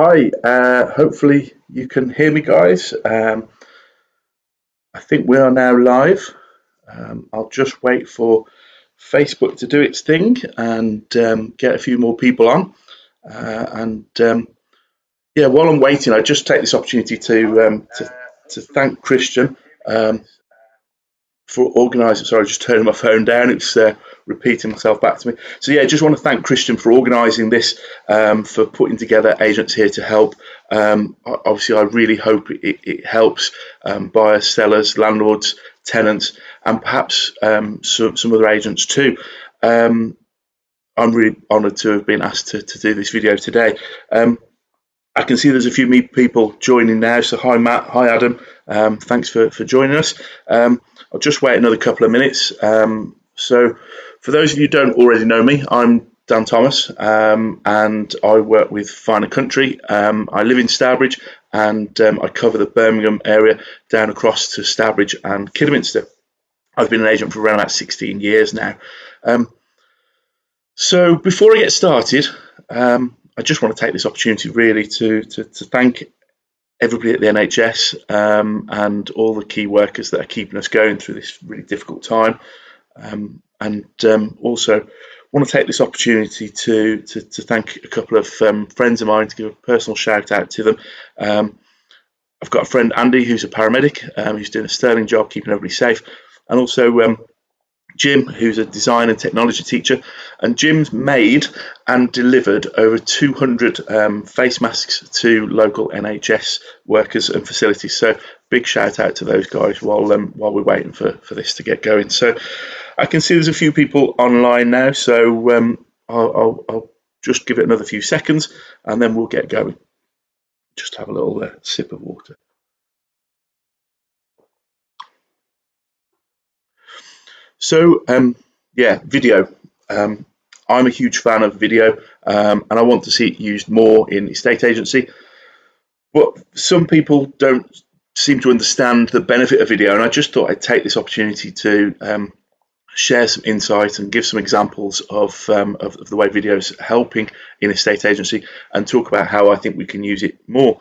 Hi, hopefully you can hear me, guys. I think we are now live. I'll just wait for Facebook to do its thing and get a few more people on. And yeah, while I'm waiting, I just take this opportunity to thank Christian um, for organising. Sorry, just turning my phone down. It's repeating myself back to me. So yeah, just want to thank Christian for organising this, for putting together agents here to help. Obviously, I really hope it helps buyers, sellers, landlords, tenants, and perhaps some other agents too. I'm really honoured to have been asked to do this video today. I can see there's a few people joining now. So hi Matt, hi Adam. Thanks for joining us. I'll just wait another couple of minutes. So for those of you who don't already know me, I'm Dan Thomas, and I work with Finer Country. I live in Stourbridge, and I cover the Birmingham area down across to Stourbridge and Kidderminster. I've been an agent for around about 16 years now. So before I get started, I just want to take this opportunity really to thank everybody at the NHS and all the key workers that are keeping us going through this really difficult time. And also want to take this opportunity to thank a couple of friends of mine, to give a personal shout out to them. I've got a friend, Andy, who's a paramedic, who's doing a sterling job keeping everybody safe, and also Jim, who's a design and technology teacher, and Jim's made and delivered over 200 face masks to local NHS workers and facilities. So big shout out to those guys while we're waiting for this to get going. So I can see there's a few people online now, so I'll just give it another few seconds and then we'll get going. Just have a little sip of water. So yeah, video. I'm a huge fan of video, and I want to see it used more in estate agency. But some people don't seem to understand the benefit of video, and I just thought I'd take this opportunity to share some insight and give some examples of the way video is helping in estate agency, and talk about how I think we can use it more.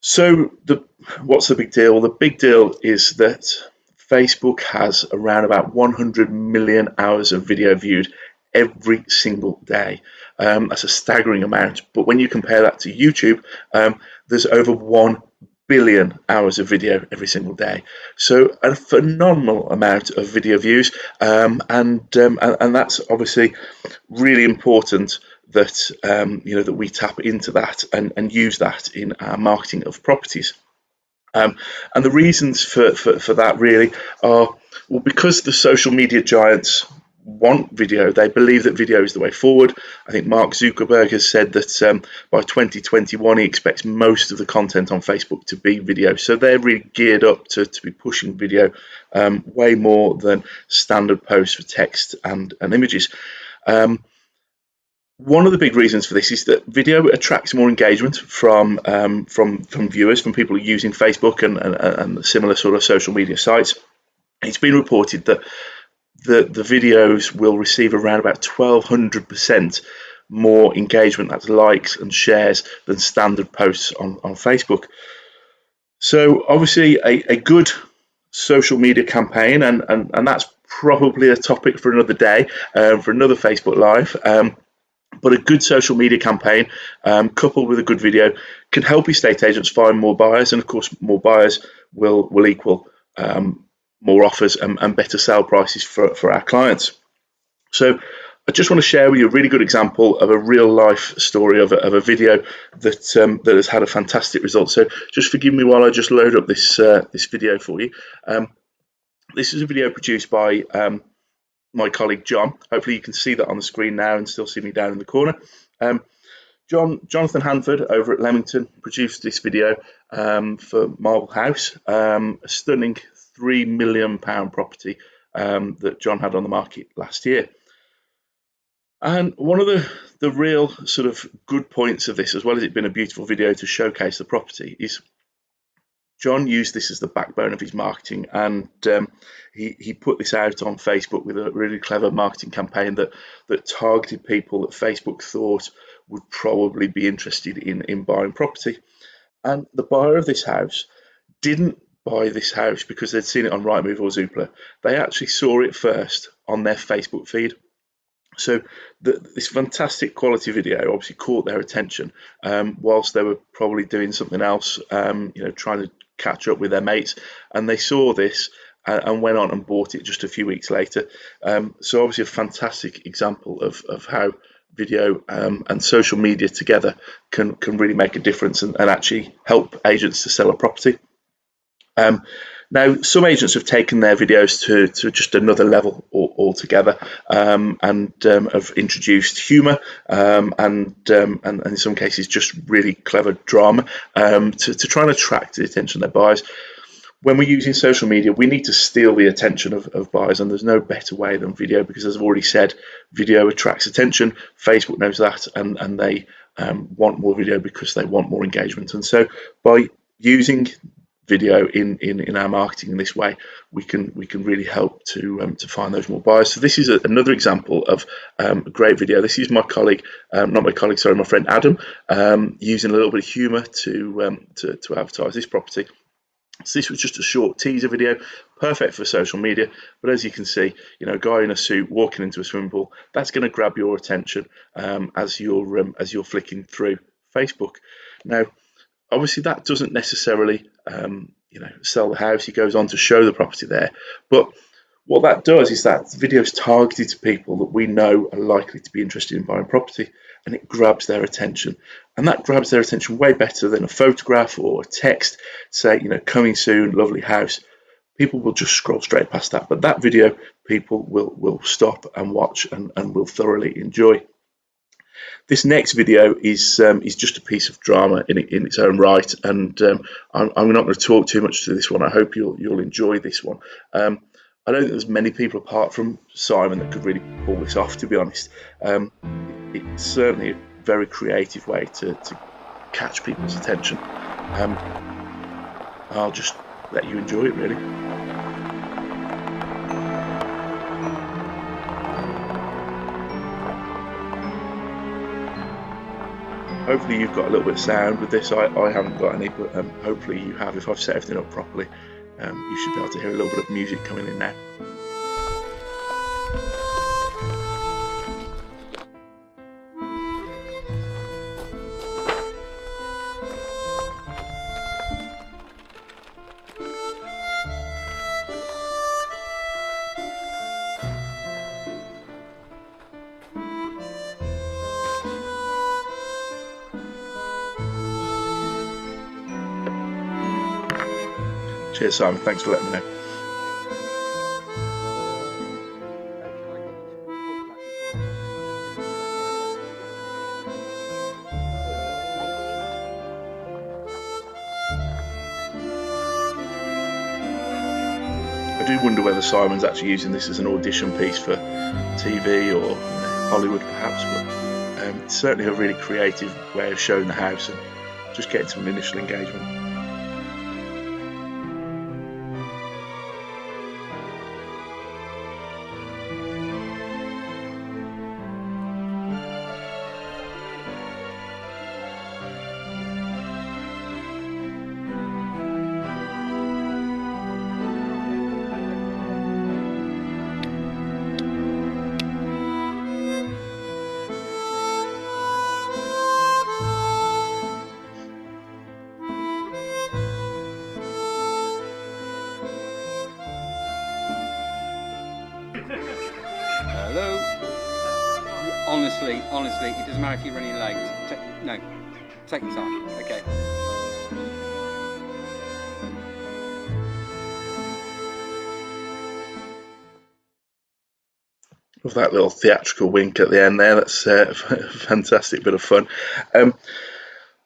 So what's the big deal? The big deal is that Facebook has around about 100 million hours of video viewed every single day. That's a staggering amount. But when you compare that to YouTube, there's over 1 billion hours of video every single day. So a phenomenal amount of video views, and that's obviously really important that that we tap into that and use that in our marketing of properties. And the reasons for that really are, well, because the social media giants want video. They believe that video is the way forward. I think Mark Zuckerberg has said that by 2021 he expects most of the content on Facebook to be video. So they're really geared up to be pushing video way more than standard posts for text and images. One of the big reasons for this is that video attracts more engagement from viewers, from people using Facebook and similar sort of social media sites. It's been reported that the videos will receive around about 1,200% more engagement, that's likes and shares, than standard posts on Facebook. So obviously a good social media campaign, and that's probably a topic for another day, for another Facebook Live. But a good social media campaign, coupled with a good video, can help estate agents find more buyers, and of course, more buyers will equal more offers and better sale prices for our clients. So I just want to share with you a really good example of a real life story of a video that has had a fantastic result. So just forgive me while I just load up this video for you. This is a video produced by my colleague John. Hopefully you can see that on the screen now and still see me down in the corner. Jonathan Hanford over at Leamington produced this video for Marble House, a stunning £3 million property that John had on the market last year. And one of the real sort of good points of this, as well as it being a beautiful video to showcase the property, is John used this as the backbone of his marketing, and he put this out on Facebook with a really clever marketing campaign that targeted people that Facebook thought would probably be interested in buying property. And the buyer of this house didn't buy this house because they'd seen it on Rightmove or Zoopla. They actually saw it first on their Facebook feed. So this fantastic quality video obviously caught their attention, whilst they were probably doing something else, trying to catch up with their mates, and they saw this and went on and bought it just a few weeks later. So obviously a fantastic example of how video and social media together can really make a difference and actually help agents to sell a property. Now, some agents have taken their videos to just another level altogether, and have introduced humour, and in some cases just really clever drama, to try and attract the attention of their buyers. When we're using social media, we need to steal the attention of buyers, and there's no better way than video, because, as I've already said, video attracts attention. Facebook knows that, and they want more video because they want more engagement. And so by using video in our marketing in this way, we can really help to find those more buyers. So this is another example of a great video. This is my colleague, my friend Adam, using a little bit of humour to advertise this property. So this was just a short teaser video, perfect for social media. But as you can see, a guy in a suit walking into a swimming pool, that's going to grab your attention as you're flicking through Facebook. Now, obviously, that doesn't necessarily sell the house. He goes on to show the property there, but what that does is that video is targeted to people that we know are likely to be interested in buying property, and it grabs their attention. And that grabs their attention way better than a photograph or a text, say, coming soon, lovely house. People will just scroll straight past that. But that video, people will stop and watch and will thoroughly enjoy. This next video is just a piece of drama in its own right, and I'm not going to talk too much to this one. I hope you'll enjoy this one. I don't think there's many people apart from Simon that could really pull this off, to be honest. It's certainly a very creative way to catch people's attention. I'll just let you enjoy it, really. Hopefully you've got a little bit of sound with this. I haven't got any, but hopefully you have. If I've set everything up properly, you should be able to hear a little bit of music coming in now. Cheers, Simon. Thanks for letting me know. I do wonder whether Simon's actually using this as an audition piece for TV or Hollywood, perhaps, but it's certainly a really creative way of showing the house and just getting some initial engagement. Hello? Honestly, it doesn't matter if you're running late. Take your time, okay. With that little theatrical wink at the end there, that's a fantastic bit of fun.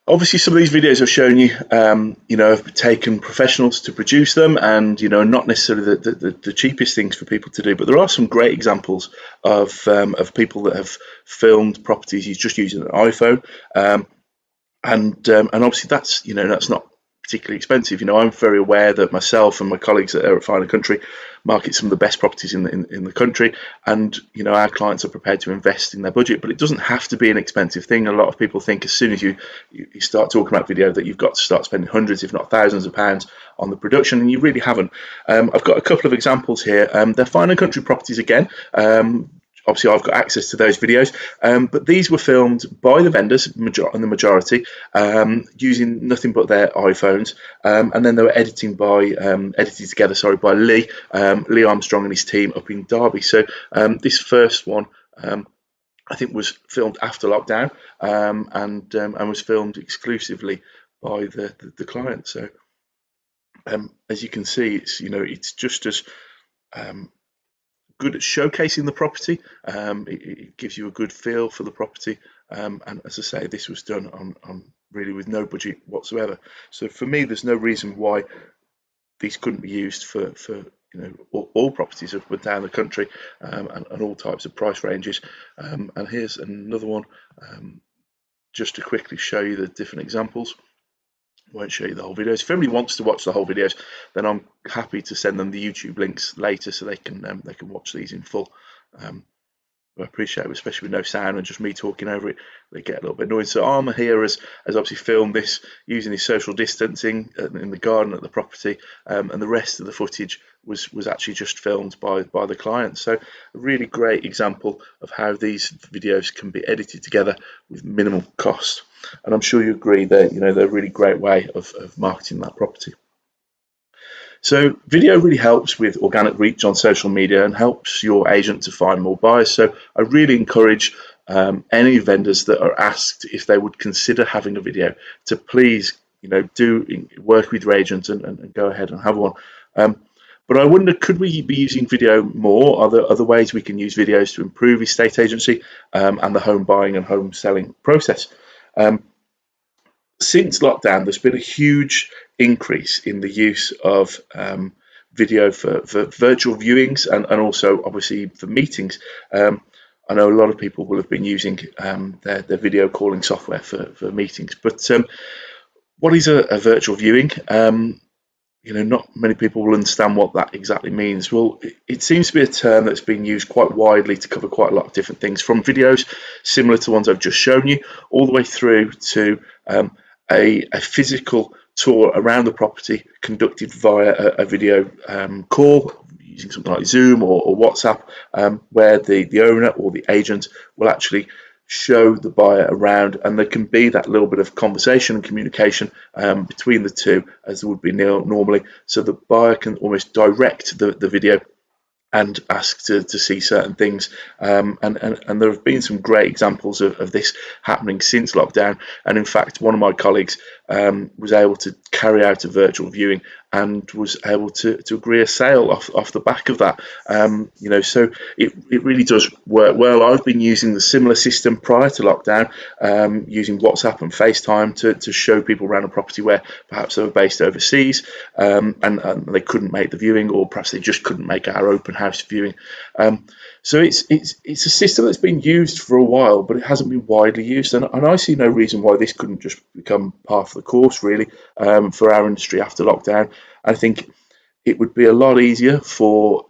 Obviously, some of these videos I've shown you, have taken professionals to produce them, and not necessarily the cheapest things for people to do. But there are some great examples of people that have filmed properties just using an iPhone, and obviously that's not particularly expensive. I'm very aware that myself and my colleagues that are at Fine & Country market some of the best properties in the country, and our clients are prepared to invest in their budget. But it doesn't have to be an expensive thing. A lot of people think as soon as you start talking about video that you've got to start spending hundreds, if not thousands of pounds on the production, and you really haven't. I've got a couple of examples here. They're Fine & Country properties again. Obviously, I've got access to those videos, but these were filmed by the vendors, in the majority, using nothing but their iPhones, and then they were edited together by Lee Armstrong and his team up in Derby. So this first one, I think, was filmed after lockdown, and was filmed exclusively by the client. So as you can see, it's just as good at showcasing the property. It gives you a good feel for the property, and as I say, this was done on really with no budget whatsoever. So for me, there's no reason why these couldn't be used for all properties up and down the country, and all types of price ranges. And here's another one, just to quickly show you the different examples. I won't show you the whole videos. If anybody wants to watch the whole videos, then I'm happy to send them the YouTube links later so they can watch these in full. I appreciate it, especially with no sound and just me talking over it. They get a little bit annoying. So Armour here has obviously filmed this using his social distancing in the garden at the property, and the rest of the footage was actually just filmed by the client. So a really great example of how these videos can be edited together with minimal cost. And I'm sure you agree that they're a really great way of marketing that property. So video really helps with organic reach on social media and helps your agent to find more buyers. So I really encourage any vendors that are asked if they would consider having a video to please do work with your agent and go ahead and have one. But I wonder, could we be using video more? Are there other ways we can use videos to improve estate agency and the home buying and home selling process? Since lockdown, there's been a huge increase in the use of video for virtual viewings and also obviously for meetings. I know a lot of people will have been using their video calling software for meetings, but what is a virtual viewing? Not many people will understand what that exactly means. Well, it seems to be a term that's been used quite widely to cover quite a lot of different things, from videos similar to ones I've just shown you, all the way through to a physical tour around the property conducted via a video call using something like Zoom or WhatsApp, where the owner or the agent will actually show the buyer around, and there can be that little bit of conversation and communication between the two, as there would be normally, so the buyer can almost direct the video and ask to see certain things, and there have been some great examples of this happening since lockdown. And in fact, one of my colleagues was able to carry out a virtual viewing and was able to agree a sale off the back of that. So it really does work well. I've been using the similar system prior to lockdown, using WhatsApp and FaceTime to show people around a property where perhaps they were based overseas, and they couldn't make the viewing, or perhaps they just couldn't make our open house viewing. So it's a system that's been used for a while, but it hasn't been widely used, and I see no reason why this couldn't just become part of the course, really, for our industry after lockdown. I think it would be a lot easier for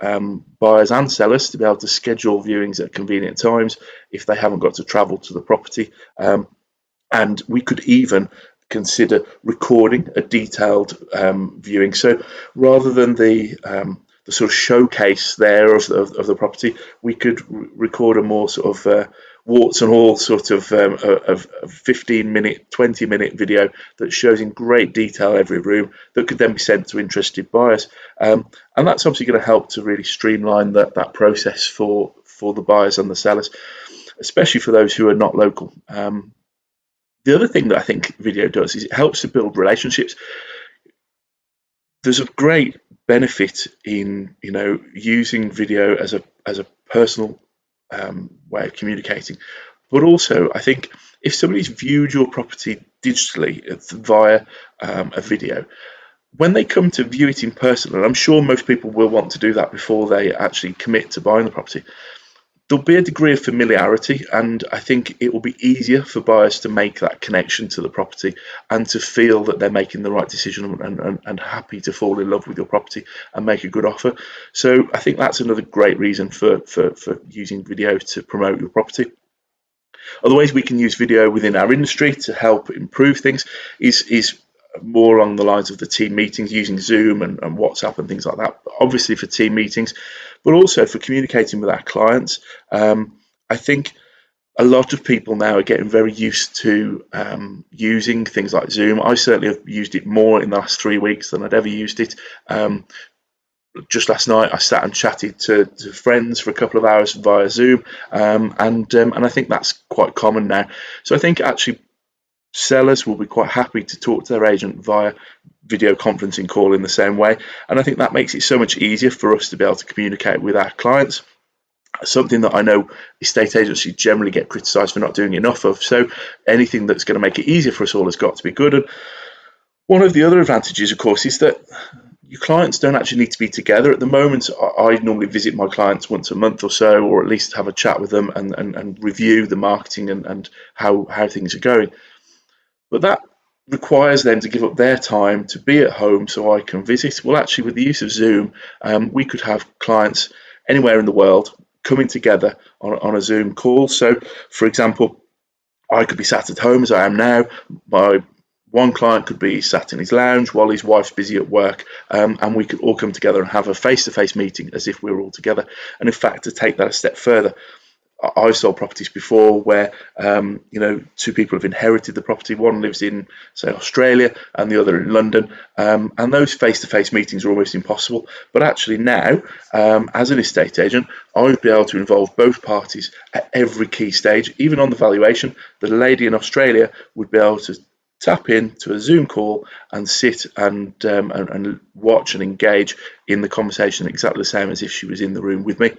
buyers and sellers to be able to schedule viewings at convenient times if they haven't got to travel to the property, and we could even consider recording a detailed viewing. So rather than the sort of showcase there of the property, we could record a more sort of warts and all sort of 15-minute, 20-minute video that shows in great detail every room, that could then be sent to interested buyers. And that's obviously going to help to really streamline that process for the buyers and the sellers, especially for those who are not local. The other thing that I think video does is it helps to build relationships. There's a great benefit in using video as a personal way of communicating, but also I think if somebody's viewed your property digitally via a video, when they come to view it in person, and I'm sure most people will want to do that before they actually commit to buying the property, there'll be a degree of familiarity, and I think it will be easier for buyers to make that connection to the property and to feel that they're making the right decision and happy to fall in love with your property and make a good offer. So I think that's another great reason for using video to promote your property. Other ways we can use video within our industry to help improve things is more along the lines of the team meetings, using Zoom and WhatsApp and things like that. Obviously for team meetings, but also for communicating with our clients. I think a lot of people now are getting very used to using things like Zoom. I certainly have used it more in the last 3 weeks than I'd ever used it. Just last night I sat and chatted to friends for a couple of hours via Zoom, and I think that's quite common now. So I think actually sellers will be quite happy to talk to their agent via video conferencing call in the same way, and I think that makes it so much easier for us to be able to communicate with our clients. Something that I know estate agencies generally get criticised for not doing enough of. So anything that's going to make it easier for us all has got to be good. And one of the other advantages, of course, is that your clients don't actually need to be together. At the moment, I normally visit my clients once a month or so, or at least have a chat with them and review the marketing and how things are going. But that requires them to give up their time to be at home so I can visit. Well, actually, with the use of Zoom, we could have clients anywhere in the world coming together on a Zoom call. So, for example, I could be sat at home as I am now. My one client could be sat in his lounge while his wife's busy at work, and we could all come together and have a face-to-face meeting as if we were all together. And in fact, to take that a step further, I've sold properties before where two people have inherited the property. One lives in, say, Australia and the other in London, and those face-to-face meetings are almost impossible. But actually now, as an estate agent, I would be able to involve both parties at every key stage. Even on the valuation, the lady in Australia would be able to tap into a Zoom call and sit and watch and engage in the conversation exactly the same as if she was in the room with me.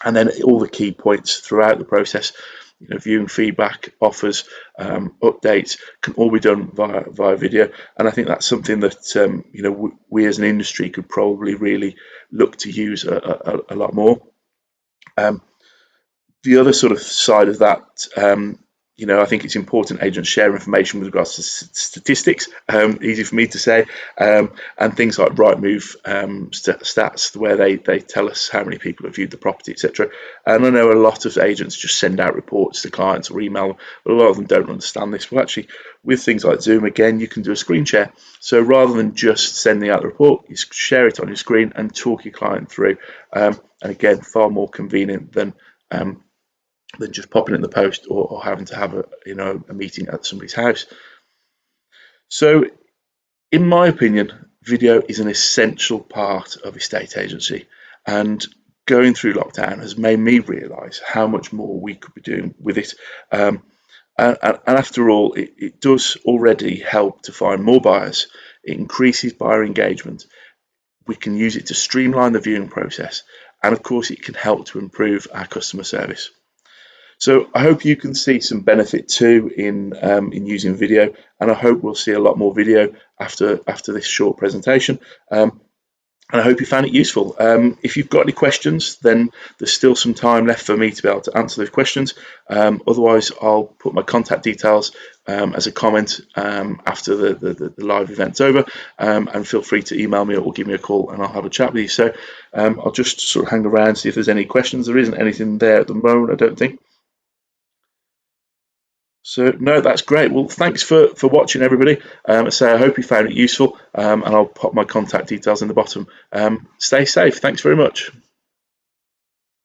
And then all the key points throughout the process, viewing feedback, offers, updates, can all be done via video. And I think that's something that we as an industry could probably really look to use a lot more. The other sort of side of that, I think it's important agents share information with regards to statistics, easy for me to say, and things like Rightmove stats, where they tell us how many people have viewed the property, etc. And I know a lot of agents just send out reports to clients or email them, but a lot of them don't understand this. Well, actually, with things like Zoom, again, you can do a screen share. So rather than just sending out the report, you share it on your screen and talk your client through. And again, far more convenient than just popping in the post or having to have a meeting at somebody's house. So, in my opinion, video is an essential part of estate agency, and going through lockdown has made me realise how much more we could be doing with it. And after all, it does already help to find more buyers. It increases buyer engagement. We can use it to streamline the viewing process, and of course, it can help to improve our customer service. So I hope you can see some benefit too in using video, and I hope we'll see a lot more video after this short presentation. And I hope you found it useful. If you've got any questions, then there's still some time left for me to be able to answer those questions. Otherwise, I'll put my contact details as a comment after the live event's over, and feel free to email me or give me a call and I'll have a chat with you. So I'll just sort of hang around, see if there's any questions. There isn't anything there at the moment, I don't think. So no, that's great. Well, thanks for watching, everybody. I hope you found it useful, and I'll pop my contact details in the bottom. Stay safe. Thanks very much.